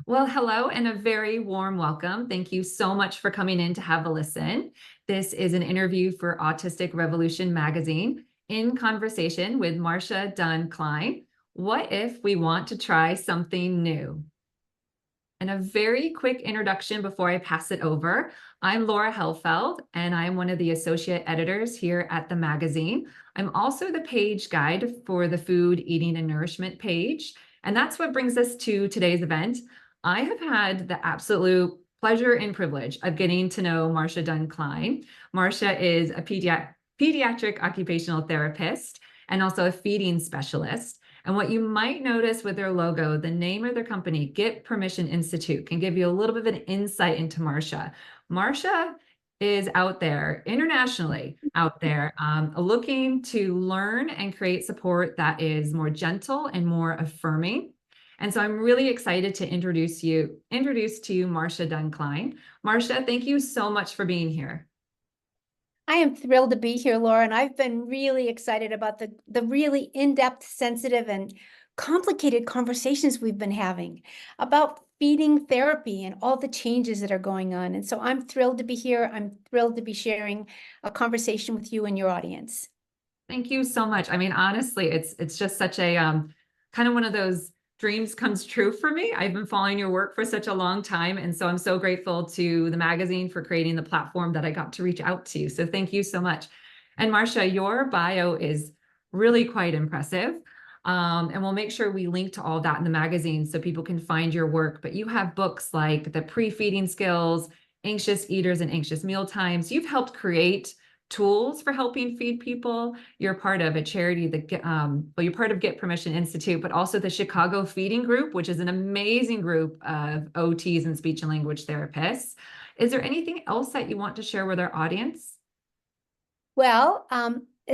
Well, hello and a very warm welcome. Thank you so much for coming in to have a listen. This is an interview for Autistic Revolution magazine in conversation with Marsha Dunn Klein. What if we want to try something new? And a very quick introduction before I pass it over. I'm Laura Hellfeld, and I'm one of the associate editors here at the magazine. I'm also the page guide for the food, eating, and nourishment page. And that's what brings us to today's event. I have had the absolute pleasure and privilege of getting to know Marsha Dunn Klein. Marsha is a pediatric occupational therapist and also a feeding specialist. And what you might notice with their logo, the name of their company, Get Permission Institute, can give you a little bit of an insight into Marsha. Marsha is out there, internationally out there, looking to learn and create support that is more gentle and more affirming. And so I'm really excited to introduce to you Marsha Dunn Klein. Marsha, thank you so much for being here. I am thrilled to be here, Laura, and I've been really excited about the really in-depth, sensitive, and complicated conversations we've been having about feeding therapy and all the changes that are going on. And so I'm thrilled to be here. I'm thrilled to be sharing a conversation with you and your audience. Thank you so much. I mean, honestly, it's just such a kind of one of those dreams comes true for me. I've been following your work for such a long time. And so I'm so grateful to the magazine for creating the platform that I got to reach out to. So thank you so much. And Marsha, your bio is really quite impressive. And we'll make sure we link to all that in the magazine so people can find your work. But you have books like the Prefeeding Skills, Anxious Eaters and Anxious Mealtimes. You've helped create tools for helping feed people. You're part of a charity that, you're part of Get Permission Institute, but also the Chicago Feeding Group, which is an amazing group of OTs and speech and language therapists. Is there anything else that you want to share with our audience? Well,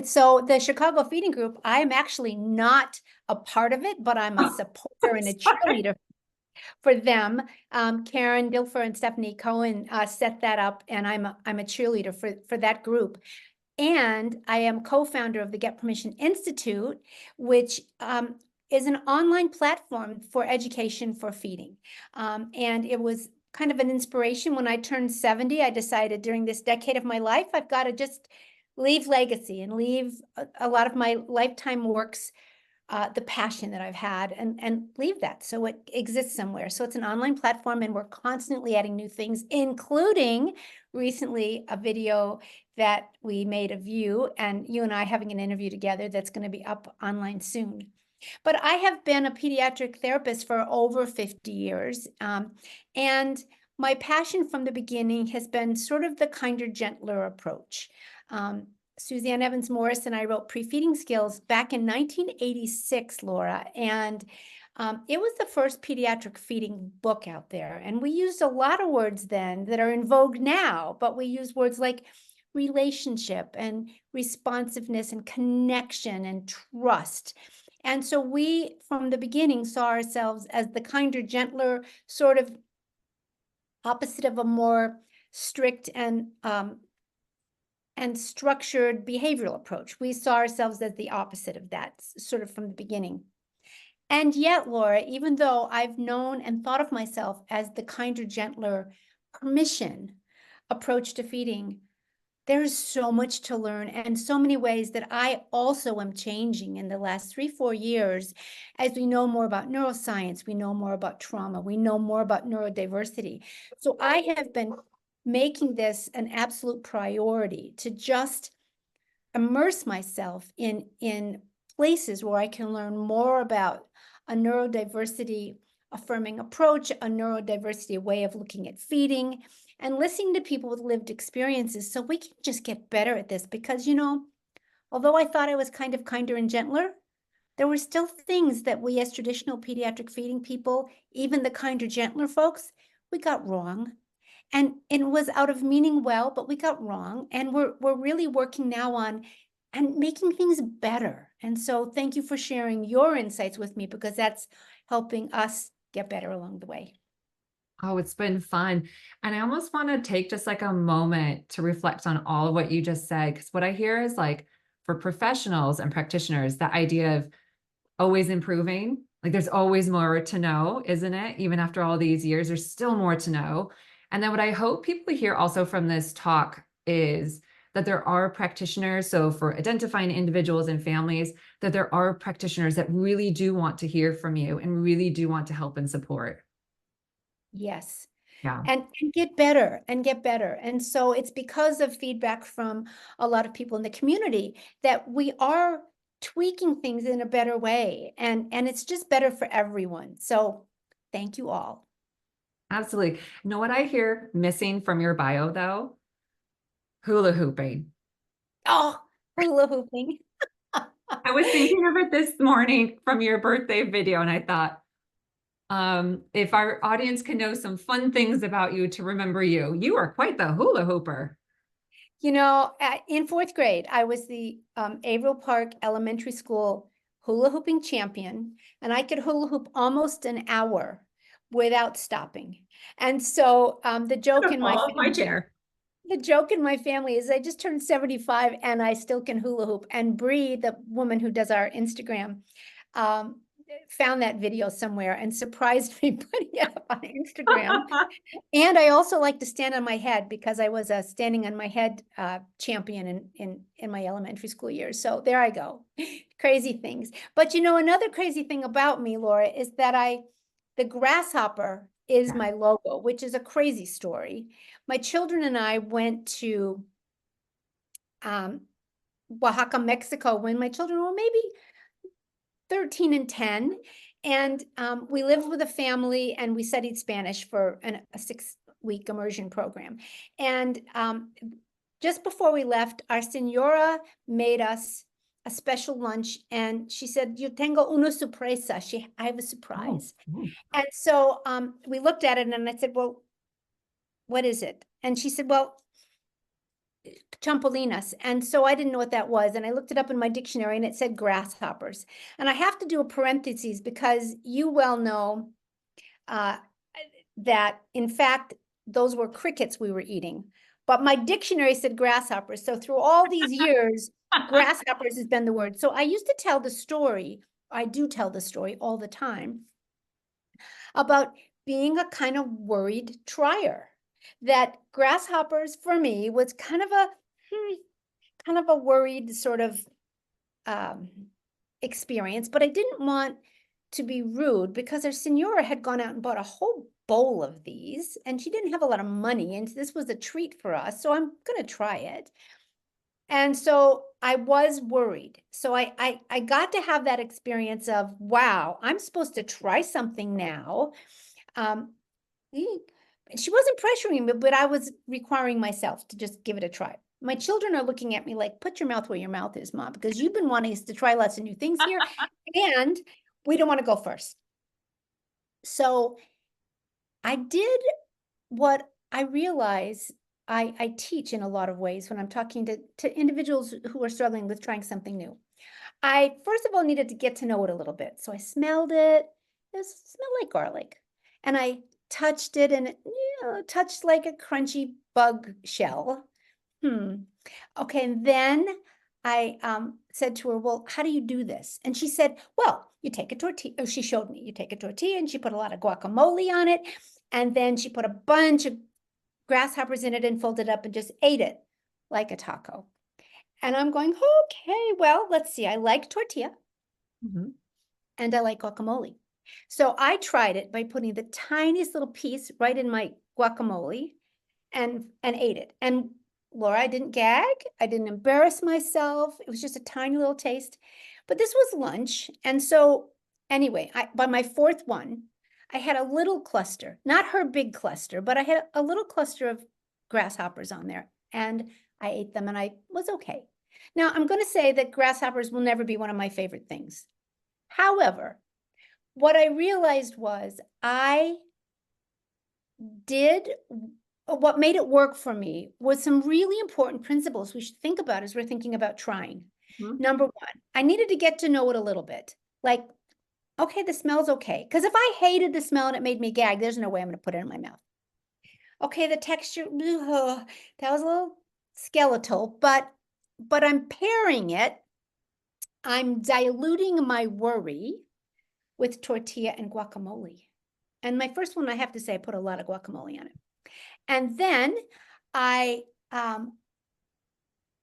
so the Chicago Feeding Group, I'm actually not a part of it, but I'm a supporter and a cheerleader for them. Karen Dilfer and Stephanie Cohen set that up, and I'm a cheerleader for that group. And I am co-founder of the Get Permission Institute, which is an online platform for education for feeding. And it was kind of an inspiration when I turned 70. I decided during this decade of my life, I've got to just leave legacy and leave a lot of my lifetime works, the passion that I've had, and leave that so it exists somewhere. So it's an online platform, and we're constantly adding new things, including recently a video that we made of you and I having an interview together that's going to be up online soon. But I have been a pediatric therapist for over 50 years. And my passion from the beginning has been sort of the kinder, gentler approach. Suzanne Evans Morris and I wrote Prefeeding Skills back in 1986, Laura, and it was the first pediatric feeding book out there. And we used a lot of words then that are in vogue now, but we use words like relationship and responsiveness and connection and trust. And so we, from the beginning, saw ourselves as the kinder, gentler, sort of opposite of a more strict and structured behavioral approach. We saw ourselves as the opposite of that, sort of from the beginning. And yet, Laura, even though I've known and thought of myself as the kinder, gentler, permission approach to feeding, there's so much to learn and so many ways that I also am changing in the last 3-4 years. As we know more about neuroscience, we know more about trauma, we know more about neurodiversity. So I have been making this an absolute priority to just immerse myself in places where I can learn more about a neurodiversity affirming approach, a neurodiversity way of looking at feeding, and listening to people with lived experiences so we can just get better at this. Because, although I thought I was kind of kinder and gentler, there were still things that we as traditional pediatric feeding people, even the kinder, gentler folks, we got wrong. And it was out of meaning well, but we got wrong. And we're really working now on and making things better. And so thank you for sharing your insights with me, because that's helping us get better along the way. Oh, it's been fun. And I almost want to take just like a moment to reflect on all of what you just said, because what I hear is like for professionals and practitioners, the idea of always improving, Like there's always more to know, isn't it? Even after all these years, there's still more to know. And then what I hope people hear also from this talk is that there are practitioners. So for identifying individuals and families, that there are practitioners that really do want to hear from you and really do want to help and support. Yes. Yeah. And get better and get better. And so it's because of feedback from a lot of people in the community that we are tweaking things in a better way. And it's just better for everyone. So thank you all. Absolutely. You know what I hear missing from your bio though? Hula hooping. Oh, hula hooping. I was thinking of it this morning from your birthday video, and I thought, if our audience can know some fun things about you to remember you, you are quite the hula hooper. You know, in fourth grade, I was the Averill Park Elementary School hula hooping champion, and I could hula hoop almost an hour without stopping. And so the joke in my Fall off my chair. the joke in my family is I just turned 75 and I still can hula hoop. And Bree, the woman who does our Instagram, found that video somewhere and surprised me putting it up on Instagram. And I also like to stand on my head because I was a standing on my head champion in my elementary school years. So there I go. Crazy things. But you know, another crazy thing about me, Laura, is that the grasshopper is my logo, which is a crazy story. My children and I went to Oaxaca, Mexico, when my children were maybe 13 and 10. And we lived with a family and we studied Spanish for a 6-week immersion program. And just before we left, our señora made us a special lunch and she said, "Yo tengo una sorpresa." I have a surprise. Oh. And so we looked at it and I said, "Well, what is it?" And she said, "Well, champolinas." And so I didn't know what that was. And I looked it up in my dictionary and it said grasshoppers. And I have to do a parentheses because you well know that in fact, those were crickets we were eating. But my dictionary said grasshoppers. So through all these years, grasshoppers has been the word. So I used to tell the story. I do tell the story all the time about being a kind of worried trier. That grasshoppers for me was kind of a worried sort of experience, but I didn't want to be rude because our senora had gone out and bought a whole bowl of these and she didn't have a lot of money and this was a treat for us. So I'm going to try it. And so I was worried. So I got to have that experience of, wow, I'm supposed to try something now. She wasn't pressuring me, but I was requiring myself to just give it a try. My children are looking at me like, put your mouth where your mouth is, Mom, because you've been wanting us to try lots of new things here and we don't want to go first. So I did what I realize I teach in a lot of ways when I'm talking to individuals who are struggling with trying something new. I, first of all, needed to get to know it a little bit. So I smelled it. It smelled like garlic. And I touched it and it, touched like a crunchy bug shell. Okay, and then I said to her, "Well, how do you do this?" And she said, "Well, you take a tortilla." Oh, she showed me. You take a tortilla and she put a lot of guacamole on it. And then she put a bunch of grasshoppers in it and folded it up and just ate it like a taco. And I'm going, okay, well, let's see. I like tortilla and I like guacamole. So I tried it by putting the tiniest little piece right in my guacamole and ate it. And Laura, I didn't gag. I didn't embarrass myself. It was just a tiny little taste. But this was lunch. And so anyway, by my fourth one, I had a little cluster, not her big cluster, but I had a little cluster of grasshoppers on there. And I ate them and I was okay. Now, I'm going to say that grasshoppers will never be one of my favorite things. However, what I realized was what made it work for me was some really important principles we should think about as we're thinking about trying. Number one, I needed to get to know it a little bit. Like, okay, the smell's okay. Because if I hated the smell and it made me gag, there's no way I'm going to put it in my mouth. Okay, the texture, that was a little skeletal, but I'm pairing it. I'm diluting my worry with tortilla and guacamole. And my first one, I have to say, I put a lot of guacamole on it. And then I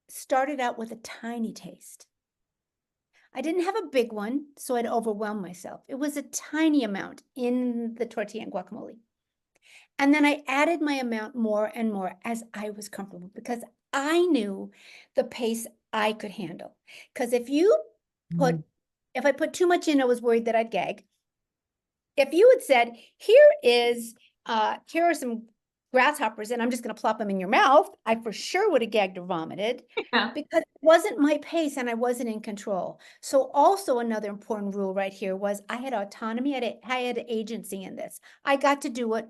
started out with a tiny taste. I didn't have a big one, so I'd overwhelm myself. It was a tiny amount in the tortilla and guacamole. And then I added my amount more and more as I was comfortable, because I knew the pace I could handle. Because if I put too much in, I was worried that I'd gag. If you had said, here are some grasshoppers and I'm just going to plop them in your mouth, I for sure would have gagged or vomited, Yeah. because it wasn't my pace and I wasn't in control. So also another important rule right here was I had autonomy, I had agency in this. I got to do it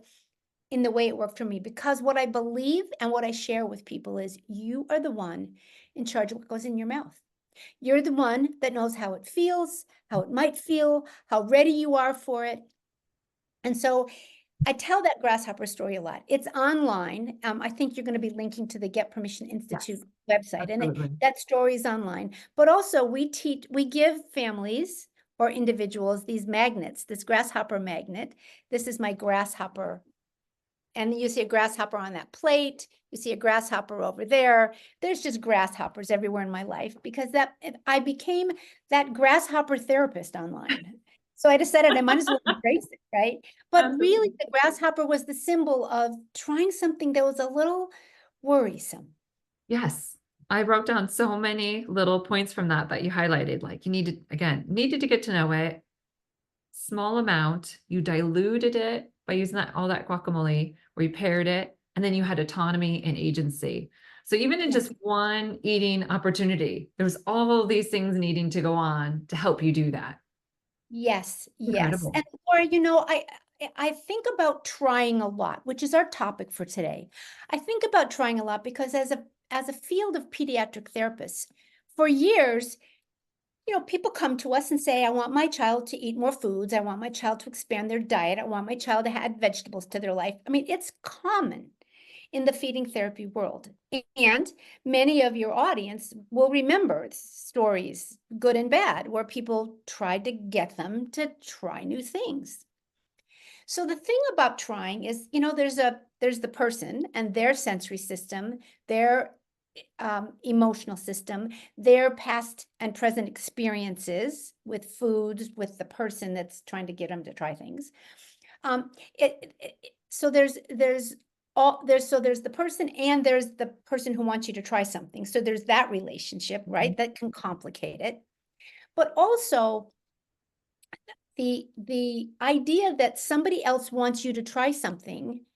in the way it worked for me, because what I believe and what I share with people is you are the one in charge of what goes in your mouth. You're the one that knows how it feels, how it might feel, how ready you are for it. And so I tell that grasshopper story a lot. It's online. I think you're going to be linking to the Get Permission Institute website, Absolutely. and that story is online. But also we give families or individuals these magnets, this grasshopper magnet. This is my grasshopper. And you see a grasshopper on that plate. You see a grasshopper over there. There's just grasshoppers everywhere in my life, because I became that grasshopper therapist online. So I decided I might as well embrace it, right? But really, the grasshopper was the symbol of trying something that was a little worrisome. Yes. I wrote down so many little points from that you highlighted. Like you needed to get to know it. Small amount, you diluted it by using all that guacamole, or you paired it, and then you had autonomy and agency. So even in just one eating opportunity, there was all these things needing to go on to help you do that. Yes, yes. Incredible. And Laura, I think about trying a lot, which is our topic for today. I think about trying a lot because as a field of pediatric therapists, for years, people come to us and say, I want my child to eat more foods. I want my child to expand their diet. I want my child to add vegetables to their life. I mean, it's common in the feeding therapy world. And many of your audience will remember stories, good and bad, where people tried to get them to try new things. So the thing about trying is, there's the person and their sensory system, their emotional system, their past and present experiences with foods, with the person that's trying to get them to try things. So there's the person, and there's the person who wants you to try something. So there's that relationship, right? That can complicate it. But also the idea that somebody else wants you to try something,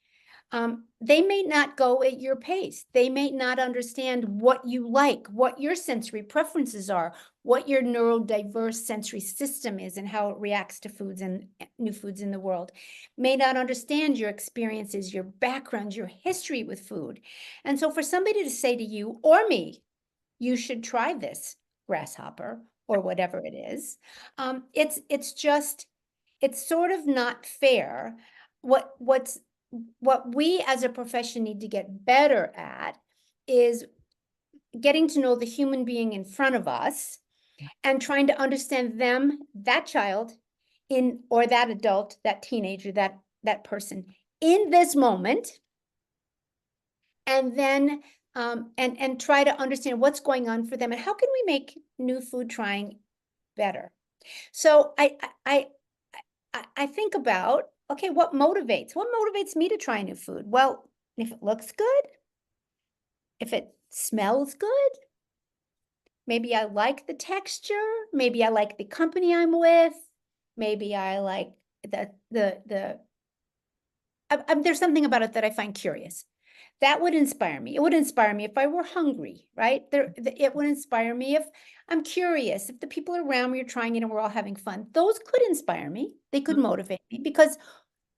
they may not go at your pace. They may not understand what you like, what your sensory preferences are, what your neurodiverse sensory system is, and how it reacts to foods and new foods in the world. May not understand your experiences, your background, your history with food. And so for somebody to say to you or me, you should try this grasshopper or whatever it is, it's sort of not fair. What we as a profession need to get better at is getting to know the human being in front of us and trying to understand them, that child, or that adult, that teenager, that person in this moment, and then and try to understand what's going on for them and how can we make new food trying better. So I think about, okay, what motivates me to try new food? Well, if it looks good, if it smells good, maybe I like the texture, maybe I like the company I'm with, maybe I like there's something about it that I find curious. That would inspire me. It would inspire me if I were hungry, right? It would inspire me if I'm curious, if the people around me are trying it and we're all having fun. Those could inspire me. They could motivate me, because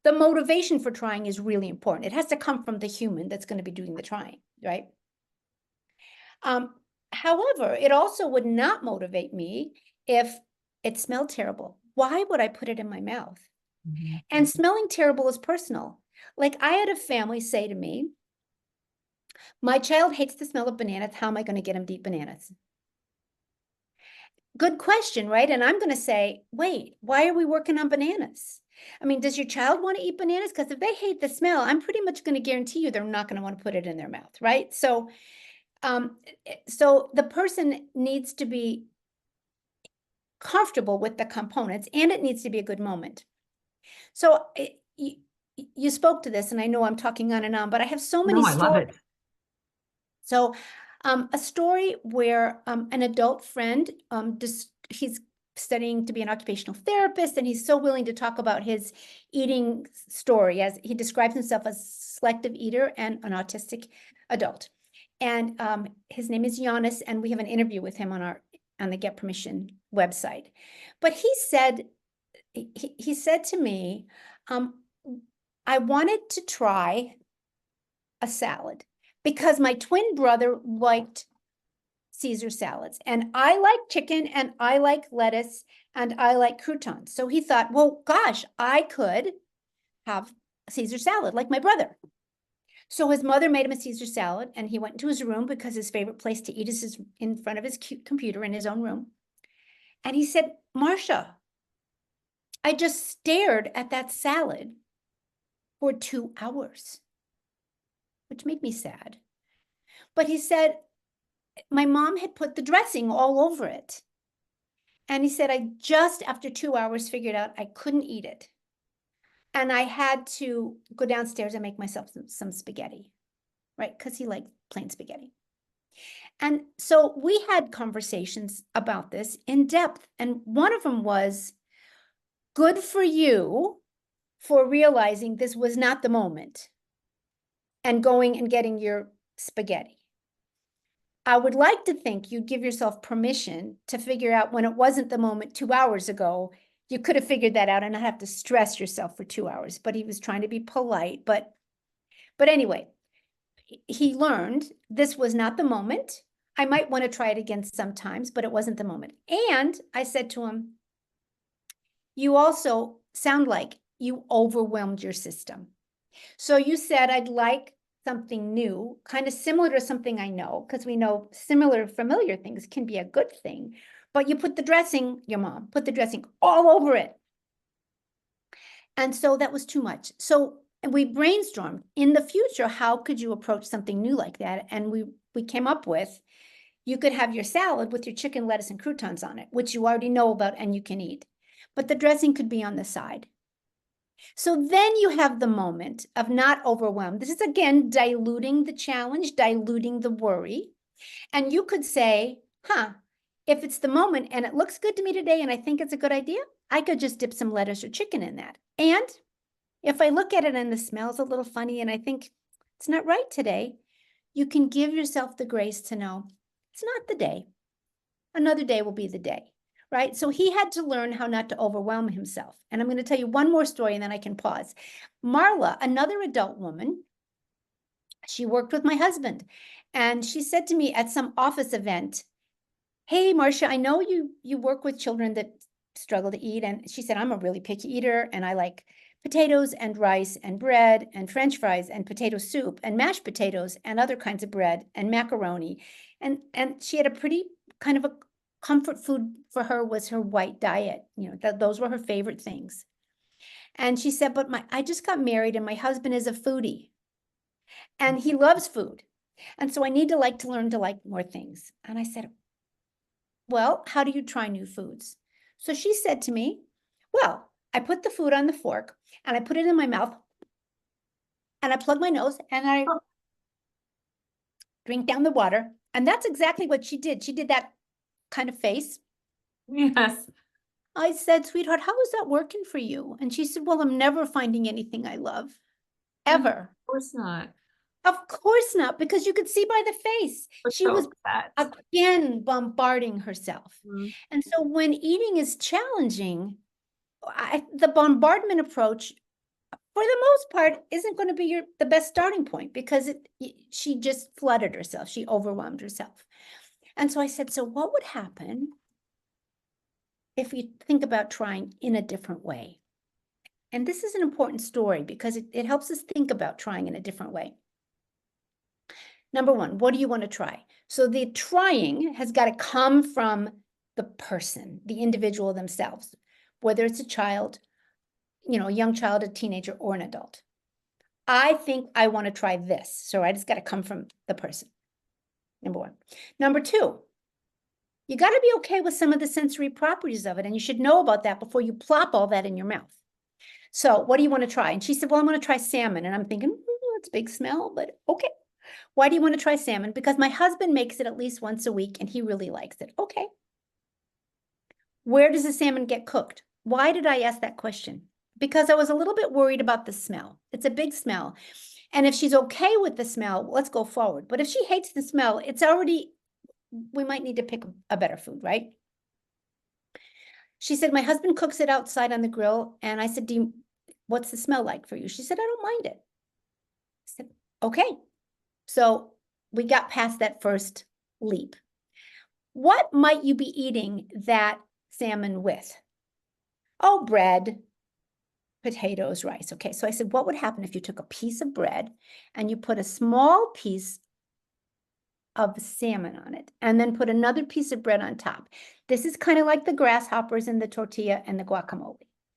the motivation for trying is really important. It has to come from the human that's going to be doing the trying, right? However, it also would not motivate me if it smelled terrible. Why would I put it in my mouth? And smelling terrible is personal. Like, I had a family say to me, my child hates the smell of bananas. How am I going to get him to eat bananas? good question, right? And I'm going to say, wait, why are we working on bananas? I mean, does your child want to eat bananas? Because if they hate the smell, I'm pretty much going to guarantee you they're not going to want to put it in their mouth, right? So, so the person needs to be comfortable with the components, and it needs to be a good moment. So you spoke to this, and I know I'm talking on and on, but I have so many No, I love stories. it. So a story where an adult friend, he's studying to be an occupational therapist, and he's so willing to talk about his eating story, as he describes himself as a selective eater and an autistic adult. And his name is Giannis, and we have an interview with him on the Get Permission website. But he said to me, I wanted to try a salad because my twin brother liked Caesar salads, and I like chicken, and I like lettuce, and I like croutons. So he thought, well, gosh, I could have a Caesar salad like my brother. So his mother made him a Caesar salad, and he went into his room because his favorite place to eat is in front of his computer in his own room. And he said, Marsha, I just stared at that salad for 2 hours, which made me sad. But he said, my mom had put the dressing all over it. And he said, I just after 2 hours figured out I couldn't eat it. And I had to go downstairs and make myself some spaghetti, right? Because he liked plain spaghetti. And so we had conversations about this in depth. And one of them was, good for you for realizing this was not the moment and going and getting your spaghetti. I would like to think you'd give yourself permission to figure out when it wasn't the moment 2 hours ago, you could have figured that out and not have to stress yourself for 2 hours. But he was trying to be polite. But anyway, he learned this was not the moment. I might want to try it again sometimes, but it wasn't the moment. And I said to him, you also sound like you overwhelmed your system. So you said, I'd like something new, kind of similar to something I know, because we know similar, familiar things can be a good thing. But you put the dressing, your mom put the dressing all over it. And so that was too much. So we brainstormed in the future, how could you approach something new like that? And we came up with, you could have your salad with your chicken, lettuce, and croutons on it, which you already know about and you can eat. But the dressing could be on the side. So then you have the moment of not overwhelmed. This is, again, diluting the challenge, diluting the worry. And you could say, if it's the moment and it looks good to me today and I think it's a good idea, I could just dip some lettuce or chicken in that. And if I look at it and the smell's a little funny and I think it's not right today, you can give yourself the grace to know it's not the day. Another day will be the day. Right? So he had to learn how not to overwhelm himself. And I'm going to tell you one more story and then I can pause. Marla, another adult woman, she worked with my husband, and she said to me at some office event, hey, Marsha, I know you work with children that struggle to eat. And she said, I'm a really picky eater, and I like potatoes and rice and bread and French fries and potato soup and mashed potatoes and other kinds of bread and macaroni. And she had a pretty kind of a comfort food for her was her white diet. You know, those were her favorite things. And she said, but I just got married and my husband is a foodie and he loves food. And so I need to learn to like more things. And I said, well, how do you try new foods? So she said to me, well, I put the food on the fork and I put it in my mouth and I plug my nose and I drink down the water. And that's exactly what she did. She did that kind of face. Yes. I said, sweetheart, how is that working for you? And she said, well, I'm never finding anything I love, ever. Of course not. Of course not, because you could see by the face. She So was upset. again bombarding herself. Mm. And so when eating is challenging, the bombardment approach, for the most part, isn't going to be the best starting point, because she just flooded herself. She overwhelmed herself. And so I said, so what would happen if you think about trying in a different way? And this is an important story because it helps us think about trying in a different way. Number one, what do you want to try? So the trying has got to come from the person, the individual themselves, whether it's a child, a young child, a teenager, or an adult. I think I want to try this. So it's got to come from the person. Number one. Number two, you got to be okay with some of the sensory properties of it. And you should know about that before you plop all that in your mouth. So what do you want to try? And she said, well, I'm going to try salmon. And I'm thinking, it's a big smell, but okay. Why do you want to try salmon? Because my husband makes it at least once a week and he really likes it. Okay. Where does the salmon get cooked? Why did I ask that question? Because I was a little bit worried about the smell. It's a big smell. And if she's okay with the smell, let's go forward. But if she hates the smell, we might need to pick a better food, right? She said, my husband cooks it outside on the grill. And I said, what's the smell like for you? She said, I don't mind it. I said, okay. So we got past that first leap. What might you be eating that salmon with? Oh, bread, potatoes, rice. Okay, so I said, what would happen if you took a piece of bread and you put a small piece of salmon on it and then put another piece of bread on top? This is kind of like the grasshoppers and the tortilla and the guacamole.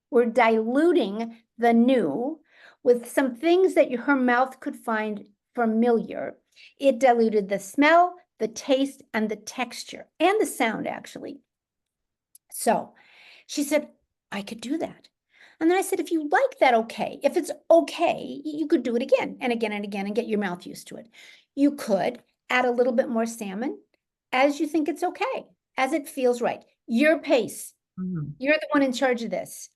We're diluting the new with some things that her mouth could find familiar. It diluted the smell, the taste, and the texture, and the sound, actually. So she said, I could do that. And then I said, if you like that, okay. If it's okay, you could do it again and again and again and get your mouth used to it. You could add a little bit more salmon as you think it's okay, as it feels right. Your pace. Mm-hmm. You're the one in charge of this.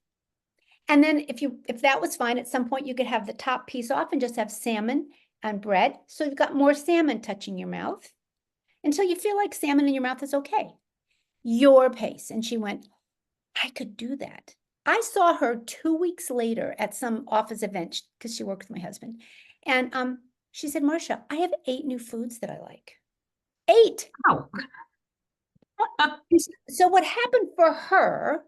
And then if that was fine, at some point you could have the top piece off and just have salmon and bread. So you've got more salmon touching your mouth until you feel like salmon in your mouth is okay. Your pace. And she went, I could do that. I saw her 2 weeks later at some office event because she worked with my husband. And she said, Marsha, I have 8 new foods that I like. 8. Wow. So what happened for her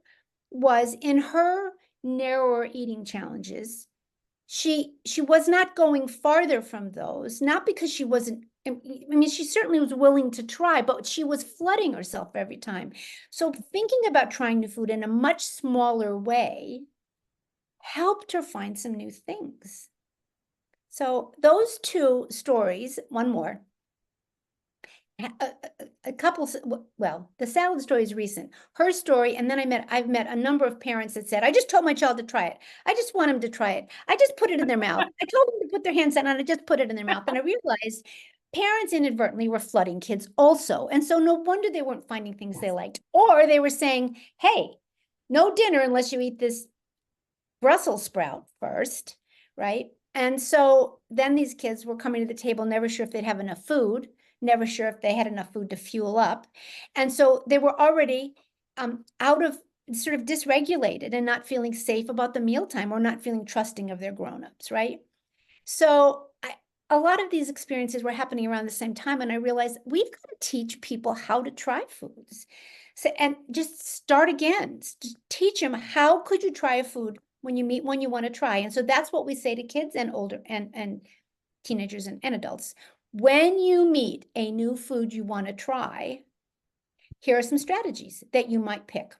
was, in her narrower eating challenges, she was not going farther from those, not because she wasn't, I mean, she certainly was willing to try, but she was flooding herself every time. So thinking about trying new food in a much smaller way helped her find some new things. So those 2 stories, one more, a couple, well, the salad story is recent. Her story, and then I've met a number of parents that said, I just told my child to try it. I just want them to try it. I just put it in their mouth. I told them to put their hands on it. I just put it in their mouth. And I realized parents inadvertently were flooding kids also. And so no wonder they weren't finding things they liked. Or they were saying, hey, no dinner unless you eat this Brussels sprout first, right? And so then these kids were coming to the table, never sure if they'd have enough food, never sure if they had enough food to fuel up. And so they were already out of, sort of dysregulated and not feeling safe about the mealtime, or not feeling trusting of their grownups, right? So a lot of these experiences were happening around the same time. And I realized we've got to teach people how to try foods. So, and just start again, just teach them, how could you try a food when you meet one you want to try? And so that's what we say to kids and older and teenagers and adults. When you meet a new food you want to try, here are some strategies that you might pick.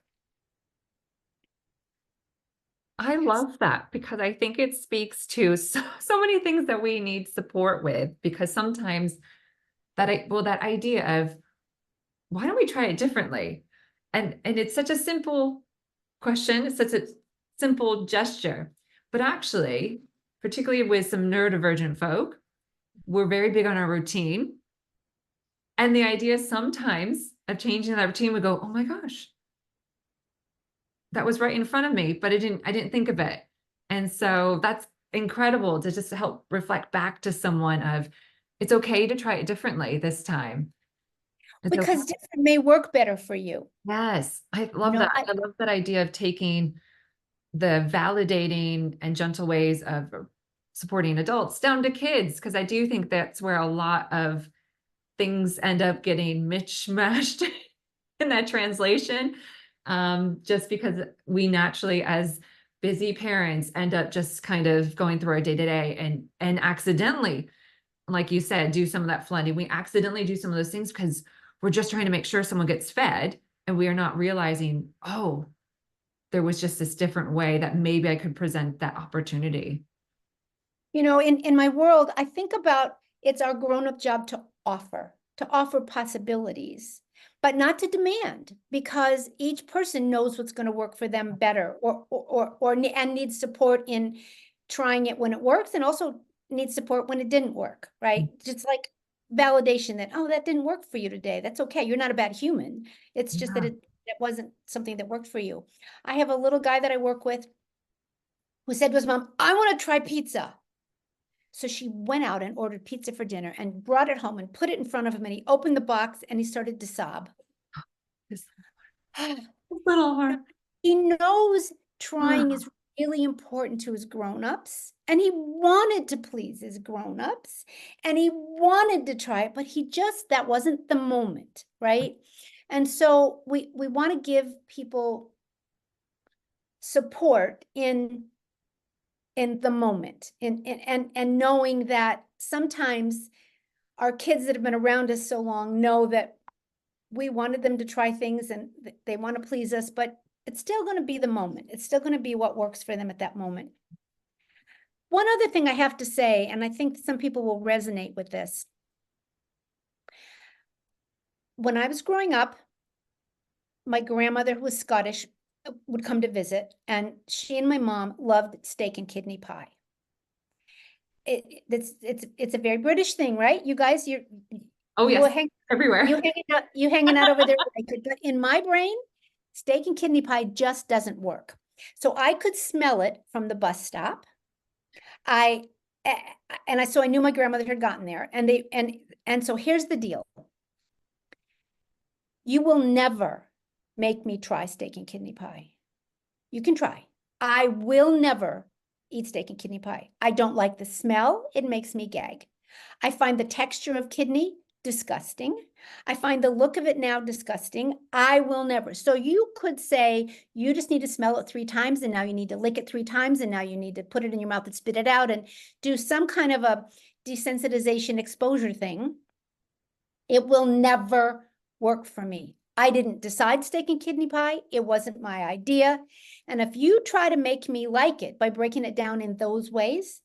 I love that, because I think it speaks to so many things that we need support with, because sometimes that idea of, why don't we try it differently? And it's such a simple question. It's such a simple gesture, but actually, particularly with some neurodivergent folk, we're very big on our routine. And the idea sometimes of changing that routine, we go, oh my gosh, that was right in front of me, but I didn't think of it. And so that's incredible to just help reflect back to someone of, it's okay to try it differently this time. Because different may work better for you. Yes, I love that. I love that idea of taking the validating and gentle ways of supporting adults down to kids, because I do think that's where a lot of things end up getting mishmashed in that translation, just because we naturally, as busy parents, end up just kind of going through our day-to-day and accidentally, like you said, do some of that flooding. We accidentally do some of those things because we're just trying to make sure someone gets fed, And we are not realizing, oh, there was just this different way that maybe I could present that opportunity. You know, in my world, I think about it's our grown-up job to offer possibilities, but not to demand, because each person knows what's going to work for them better, and needs support in trying it when it works, and also needs support when it didn't work, right? Just like validation that, oh, that didn't work for you today. That's okay. You're not a bad human. It's just that it wasn't something that worked for you. I have a little guy that I work with who said to his mom, I want to try pizza. So she went out and ordered pizza for dinner and brought it home and put it in front of him, and he opened the box and he started to sob. This little heart. He knows trying is really important to his grown-ups, and he wanted to please his grown-ups, and he wanted to try it, but that wasn't the moment, right? And so we want to give people support in the moment, and knowing that sometimes our kids that have been around us so long know that we wanted them to try things and they want to please us, but it's still going to be the moment. It's still going to be what works for them at that moment. One other thing I have to say, and I think some people will resonate with this. When I was growing up, my grandmother, who was Scottish, would come to visit, and she and my mom loved steak and kidney pie. It's a very British thing, right? You guys, Oh, yes, everywhere. You hanging out over there. But in my brain, steak and kidney pie just doesn't work. So I could smell it from the bus stop. So I knew my grandmother had gotten there, and so here's the deal. You will never make me try steak and kidney pie. You can try. I will never eat steak and kidney pie. I don't like the smell. It makes me gag. I find the texture of kidney disgusting. I find the look of it now disgusting. I will never. So you could say you just need to smell it 3 times, and now you need to lick it 3 times, and now you need to put it in your mouth and spit it out and do some kind of a desensitization exposure thing. It will never work for me. I didn't decide steak and kidney pie. It wasn't my idea. And if you try to make me like it by breaking it down in those ways,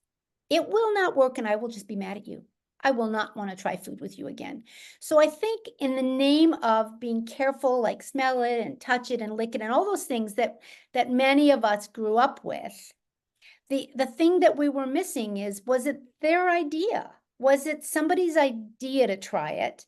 it will not work, and I will just be mad at you. I will not want to try food with you again. So I think in the name of being careful, like smell it and touch it and lick it and all those things that many of us grew up with, the thing that we were missing was it their idea? Was it somebody's idea to try it?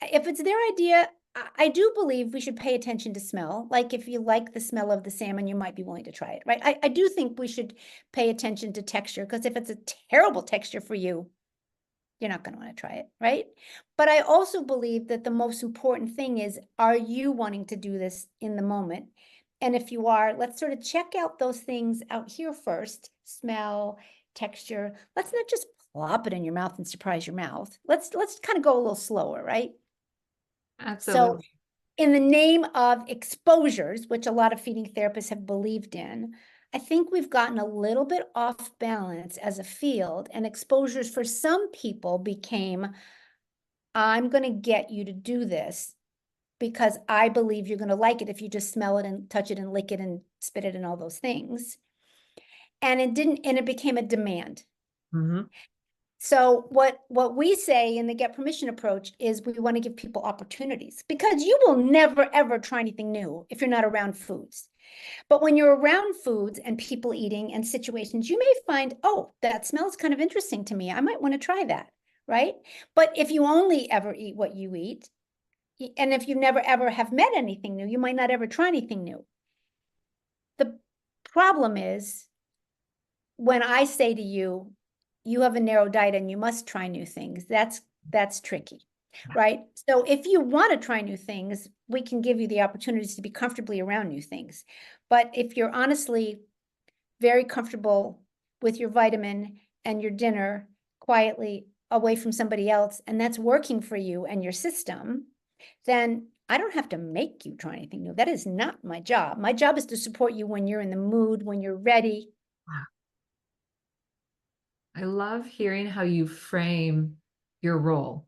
If it's their idea, I do believe we should pay attention to smell. Like if you like the smell of the salmon, you might be willing to try it, right? I do think we should pay attention to texture, because if it's a terrible texture for you, you're not going to want to try it, right? But I also believe that the most important thing is, are you wanting to do this in the moment? And if you are, let's sort of check out those things out here first. Smell, texture. Let's not just plop it in your mouth and surprise your mouth. Let's kind of go a little slower, right? Absolutely. So in the name of exposures, which a lot of feeding therapists have believed in, I think we've gotten a little bit off balance as a field, and exposures for some people became, I'm going to get you to do this because I believe you're going to like it if you just smell it and touch it and lick it and spit it and all those things. And it became a demand. Mm-hmm. So what we say in the get permission approach is we want to give people opportunities, because you will never, ever try anything new if you're not around foods. But when you're around foods and people eating and situations, you may find, oh, that smells kind of interesting to me. I might want to try that, right? But if you only ever eat what you eat, and if you never, ever have met anything new, you might not ever try anything new. The problem is when I say to you, you have a narrow diet and you must try new things, that's tricky, right? So if you want to try new things, we can give you the opportunities to be comfortably around new things. But if you're honestly very comfortable with your vitamin and your dinner quietly away from somebody else, and that's working for you and your system, then I don't have to make you try anything new. That is not my job. My job is to support you when you're in the mood, when you're ready. Wow. I love hearing how you frame your role.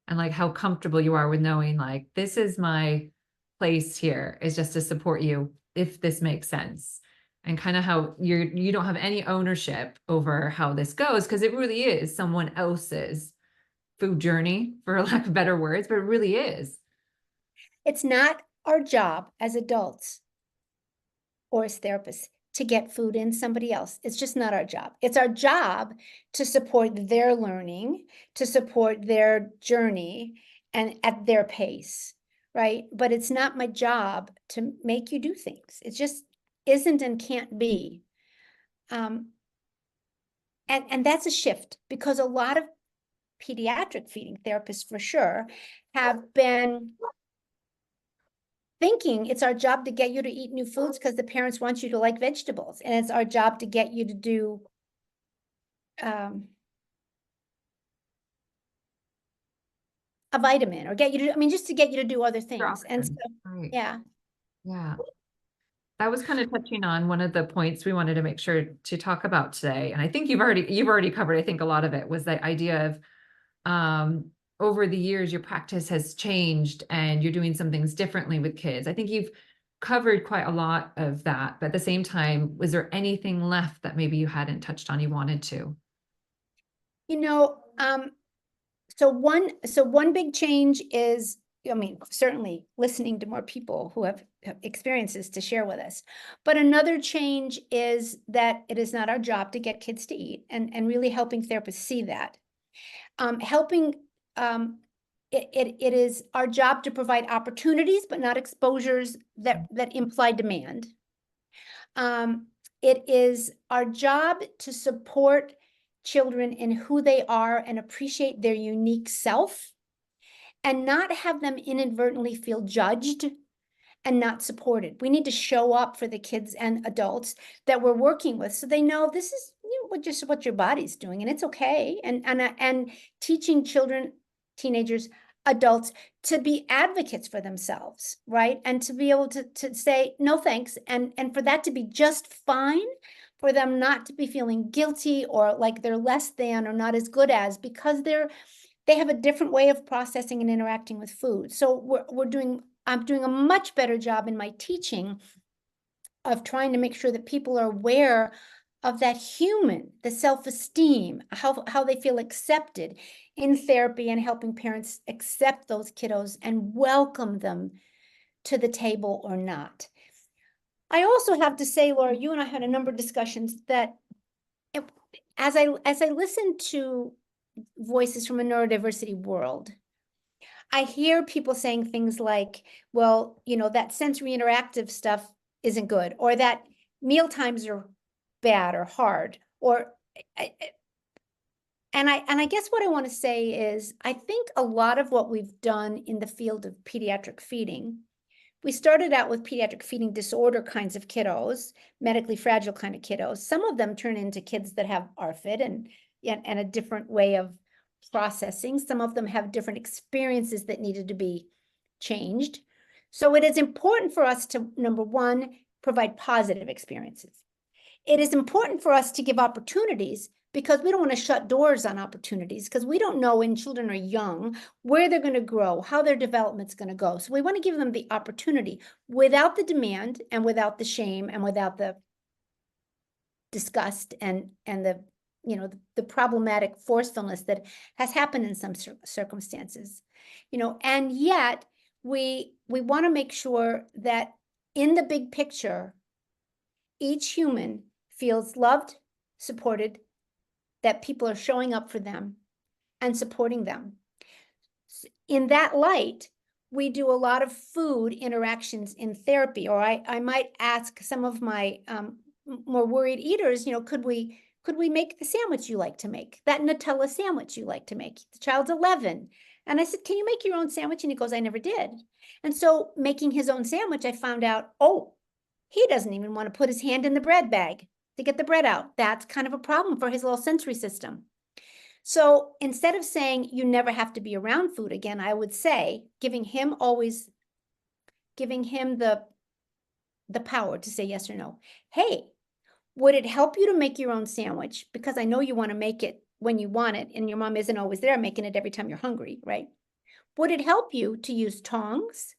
and like how comfortable you are with knowing like, this is my place here, is just to support you if this makes sense. And kind of how you don't have any ownership over how this goes, because it really is someone else's food journey, for lack of better words, but it really is. It's not our job as adults or as therapists to get food in somebody else. It's just not our job. It's our job to support their learning, to support their journey and at their pace, right? But it's not my job to make you do things. It just isn't and can't be. And that's a shift, because a lot of pediatric feeding therapists for sure have been thinking it's our job to get you to eat new foods because the parents want you to like vegetables, and it's our job to get you to do a vitamin, or get you to, I mean, just to get you to do other things. And so, Right. yeah. Yeah. That was kind of touching on one of the points we wanted to make sure to talk about today. And I think you've already covered, I think a lot of it was the idea of over the years, your practice has changed and you're doing some things differently with kids. I think you've covered quite a lot of that, but at the same time, was there anything left that maybe you hadn't touched on, you wanted to? You know, so one big change is, I mean, certainly listening to more people who have experiences to share with us. But another change is that it is not our job to get kids to eat, and really helping therapists see that. It is our job to provide opportunities, but not exposures that imply demand. It is our job to support children in who they are and appreciate their unique self, and not have them inadvertently feel judged and not supported. We need to show up for the kids and adults that we're working with, so they know this is, you know, just what your body's doing, and it's okay. And teaching children, teenagers, adults to be advocates for themselves, right? And to be able to say no thanks, and for that to be just fine, for them not to be feeling guilty or like they're less than or not as good as, because they have a different way of processing and interacting with food. So I'm doing a much better job in my teaching of trying to make sure that people are aware of that human, the self-esteem, how they feel accepted in therapy, and helping parents accept those kiddos and welcome them to the table or not. I also have to say, Laura, you and I had a number of discussions that as I listen to voices from a neurodiversity world, I hear people saying things like, well, you know, that sensory interactive stuff isn't good, or that meal times are bad or hard, or and I guess what I want to say is, I think a lot of what we've done in the field of pediatric feeding, we started out with pediatric feeding disorder kinds of kiddos, medically fragile kind of kiddos. Some of them turn into kids that have ARFID and a different way of processing. Some of them have different experiences that needed to be changed. So it is important for us to, number one, provide positive experiences. It is important for us to give opportunities, because we don't want to shut doors on opportunities, because we don't know when children are young where they're going to grow, how their development's going to go. So we want to give them the opportunity without the demand and without the shame and without the disgust and the, you know, the problematic forcefulness that has happened in some circumstances, you know. And yet we want to make sure that in the big picture, each human feels loved, supported, that people are showing up for them and supporting them. In that light, we do a lot of food interactions in therapy, or I might ask some of my more worried eaters, you know, could we make the sandwich you like to make, that Nutella sandwich you like to make? The child's 11. And I said, can you make your own sandwich? And he goes, I never did. And so making his own sandwich, I found out, oh, he doesn't even want to put his hand in the bread bag to get the bread out. That's kind of a problem for his little sensory system. So instead of saying you never have to be around food again, I would say giving him the power to say yes or no. Hey, would it help you to make your own sandwich? Because I know you want to make it when you want it, and your mom isn't always there making it every time you're hungry, right? Would it help you to use tongs?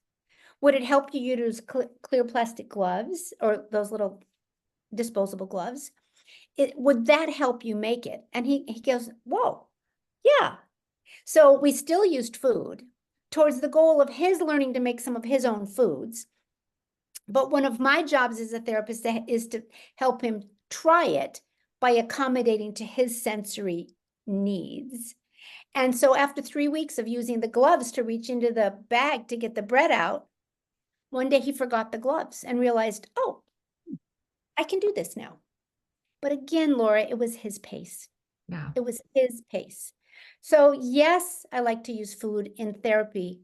Would it help you use clear plastic gloves or those little disposable gloves? Would that help you make it? And he goes, whoa, yeah. So we still used food towards the goal of his learning to make some of his own foods. But one of my jobs as a therapist is to help him try it by accommodating to his sensory needs. And so after 3 weeks of using the gloves to reach into the bag to get the bread out, one day he forgot the gloves and realized, oh, I can do this now. But again, Laura, it was his pace. Yeah. It was his pace. So yes, I like to use food in therapy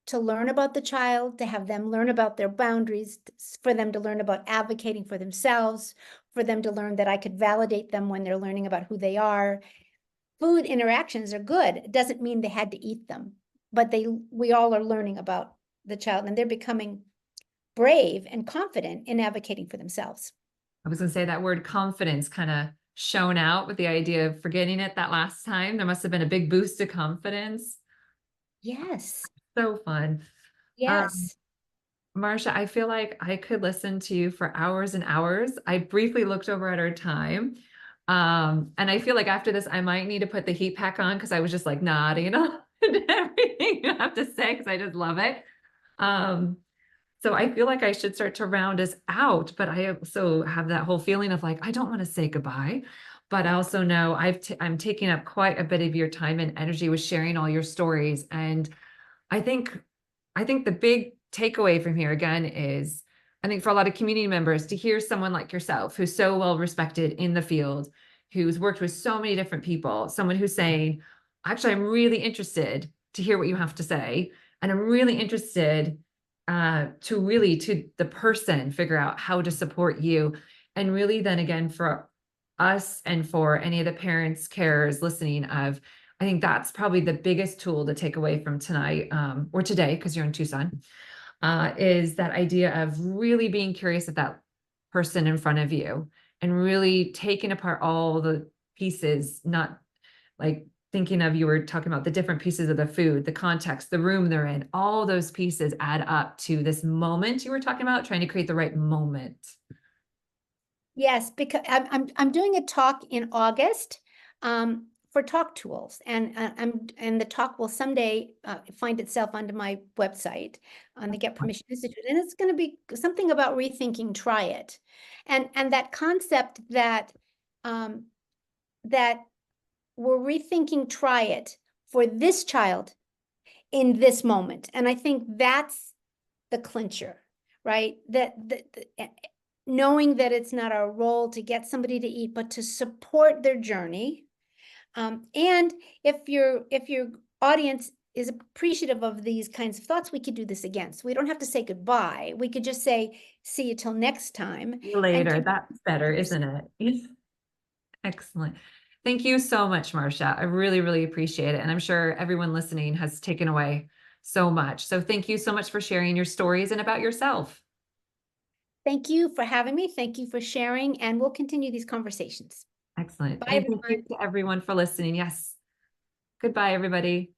to learn about the child, to have them learn about their boundaries, for them to learn about advocating for themselves, for them to learn that I could validate them when they're learning about who they are. Food interactions are good. It doesn't mean they had to eat them, but we all are learning about the child, and they're becoming brave and confident in advocating for themselves. I was going to say that word confidence kind of shown out with the idea of forgetting it that last time. There must have been a big boost to confidence. Yes. So fun. Yes. Marsha, I feel like I could listen to you for hours and hours. I briefly looked over at our time. And I feel like after this, I might need to put the heat pack on because I was just like nodding on everything you have to say because I just love it. So I feel like I should start to round us out, but I also have that whole feeling of like, I don't want to say goodbye, but I also know I'm taking up quite a bit of your time and energy with sharing all your stories. And I think the big takeaway from here again is, I think for a lot of community members to hear someone like yourself, who's so well respected in the field, who's worked with so many different people, someone who's saying, actually, I'm really interested to hear what you have to say. And I'm really interested to the person figure out how to support you. And really then again, for us and for any of the parents, carers listening I think that's probably the biggest tool to take away from tonight or today, because you're in Tucson, is that idea of really being curious of that person in front of you and really taking apart all the pieces, not like thinking of, you were talking about the different pieces of the food, the context, the room they're in, all those pieces add up to this moment you were talking about, trying to create the right moment. Yes, because I'm doing a talk in August for talk tools, and the talk will someday find itself onto my website on the Get Permission Institute, and it's going to be something about rethinking, try it, and that concept that that we're rethinking, try it for this child in this moment, and I think that's the clincher, right? That knowing that it's not our role to get somebody to eat, but to support their journey. And if your audience is appreciative of these kinds of thoughts, we could do this again. So we don't have to say goodbye. We could just say, see you till next time. See you later. That's better, isn't it? Excellent. Thank you so much, Marsha. I really, really appreciate it. And I'm sure everyone listening has taken away so much. So thank you so much for sharing your stories and about yourself. Thank you for having me. Thank you for sharing, and we'll continue these conversations. Excellent. Bye, And everyone. thank you to everyone for listening. Yes. Goodbye, everybody.